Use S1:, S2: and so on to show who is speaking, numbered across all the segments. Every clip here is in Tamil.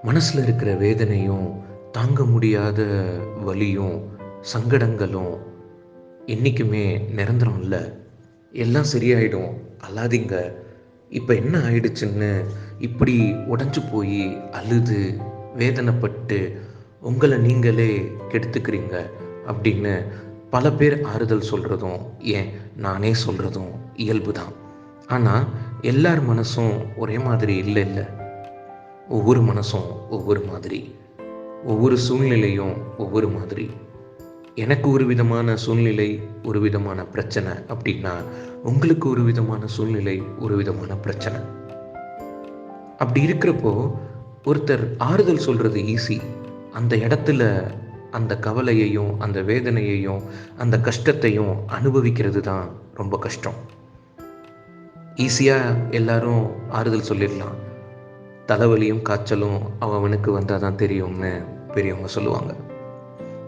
S1: மனசில் இருக்கிற வேதனையும் தாங்க முடியாத வலியும் சங்கடங்களும் என்றைக்குமே நிரந்தரம் இல்லை. எல்லாம் சரியாயிடும், அல்லாதீங்க. இப்போ என்ன ஆயிடுச்சுன்னு இப்படி உடஞ்சி போய் அழுது வேதனைப்பட்டு உங்களை நீங்களே கெடுத்துக்கிறீங்க அப்படின்னு பல பேர் ஆறுதல் சொல்கிறதும், ஏன் நானே சொல்கிறதும் இயல்பு தான். ஆனால் எல்லார் மனசும் ஒரே மாதிரி இல்லை. ஒவ்வொரு மனசும் ஒவ்வொரு மாதிரி, ஒவ்வொரு சூழ்நிலையும் ஒவ்வொரு மாதிரி. எனக்கு ஒரு விதமான சூழ்நிலை, ஒரு விதமான பிரச்சனை அப்படின்னா உங்களுக்கு ஒரு விதமான சூழ்நிலை, ஒரு விதமான பிரச்சனை. அப்படி இருக்கிறப்போ ஒருத்தர் ஆறுதல் சொல்கிறது ஈஸி. அந்த இடத்துல அந்த கவலையையும் அந்த வேதனையையும் அந்த கஷ்டத்தையும் அனுபவிக்கிறது தான் ரொம்ப கஷ்டம். ஈஸியாக எல்லாரும் ஆறுதல் சொல்லிடலாம். தலைவலியும் காய்ச்சலும் அவனுக்கு வந்தால் தான் தெரியும்னு பெரியவங்க சொல்லுவாங்க.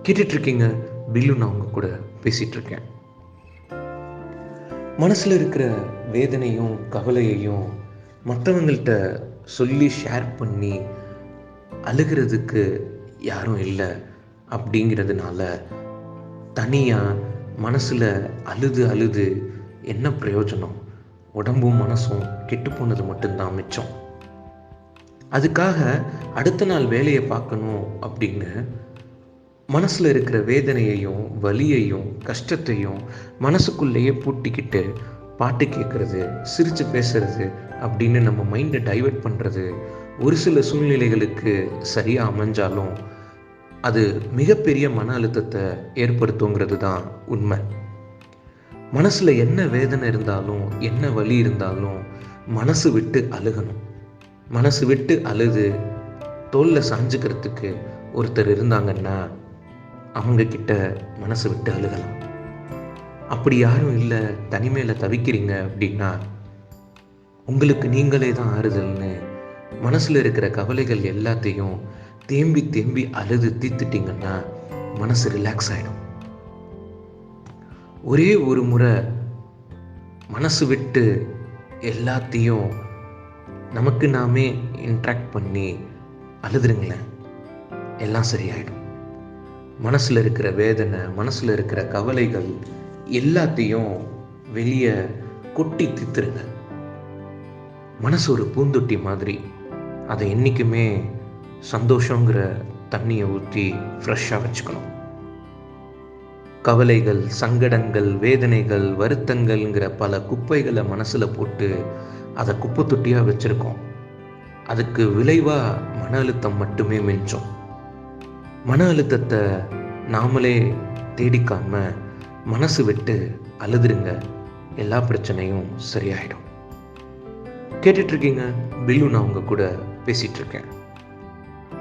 S1: கேட்டுட்ருக்கீங்க பில்லு, நான் அவங்க கூட பேசிகிட்ருக்கேன். மனசில் இருக்கிற வேதனையும் கவலையையும் மற்றவங்கள்ட்ட சொல்லி ஷேர் பண்ணி அழுகிறதுக்கு யாரும் இல்லை அப்படிங்கிறதுனால தனியாக மனசில் அழுது என்ன பிரயோஜனம்? உடம்பும் மனசும் கெட்டு போனது மட்டும்தான் மிச்சம். அதுக்காக அடுத்த நாள் வேலையை பார்க்கணும் அப்படின்னு மனசில் இருக்கிற வேதனையையும் வலியையும் கஷ்டத்தையும் மனசுக்குள்ளேயே பூட்டிக்கிட்டு பாட்டு கேட்குறது, சிரித்து பேசுறது அப்படின்னு நம்ம மைண்டை டைவெர்ட் பண்ணுறது ஒரு சில சூழ்நிலைகளுக்கு சரியாக அமைஞ்சாலும் அது மிகப்பெரிய மன அழுத்தத்தை ஏற்படுத்துங்கிறது தான் உண்மை. மனசில் என்ன வேதனை இருந்தாலும் என்ன வலி இருந்தாலும் மனசு விட்டு அழுகணும். மனசு விட்டு அழுது தோளில் சாஞ்சுக்கிறதுக்கு ஒருத்தர் இருந்தாங்கன்னா அவங்கக்கிட்ட மனசு விட்டு அழுகலாம். அப்படி யாரும் இல்லை, தனிமையில் தவிக்கிறீங்க அப்படின்னா உங்களுக்கு நீங்களே தான் ஆறுதல்னு மனசில் இருக்கிற கவலைகள் எல்லாத்தையும் தேம்பி அழுது தீர்த்துட்டிங்கன்னா மனசு ரிலாக்ஸ் ஆகிடும். ஒரே ஒரு முறை மனசு விட்டு எல்லாத்தையும் நமக்கு நாமே இன்ட்ராக்ட் பண்ணி அழுதுருங்களேன், எல்லாம் சரியாயிடும். மனசில் இருக்கிற வேதனை, மனசில் இருக்கிற கவலைகள் எல்லாத்தையும் வெளியே கொட்டி தீர்த்துருங்க. மனசு ஒரு பூந்தொட்டி மாதிரி, அதை என்றைக்குமே சந்தோஷங்கிற தண்ணியை ஊற்றி ஃப்ரெஷ்ஷாக வச்சுக்கணும். கவலைகள், சங்கடங்கள், வேதனைகள், வருத்தங்கள்ங்கிற பல குப்பைகளை மனசில் போட்டு அதை குப்பை தொட்டியாக வச்சுருக்கோம். அதுக்கு விளைவாக மன அழுத்தம் மட்டுமே மிஞ்சும். மன அழுத்தத்தை நாமளே தேடிக்காம மனசு விட்டு அழுதுருங்க, எல்லா பிரச்சனையும் சரியாயிடும். கேட்டுட்ருக்கீங்க பில்லு, நான் உங்க கூட பேசிகிட்ருக்கேன்.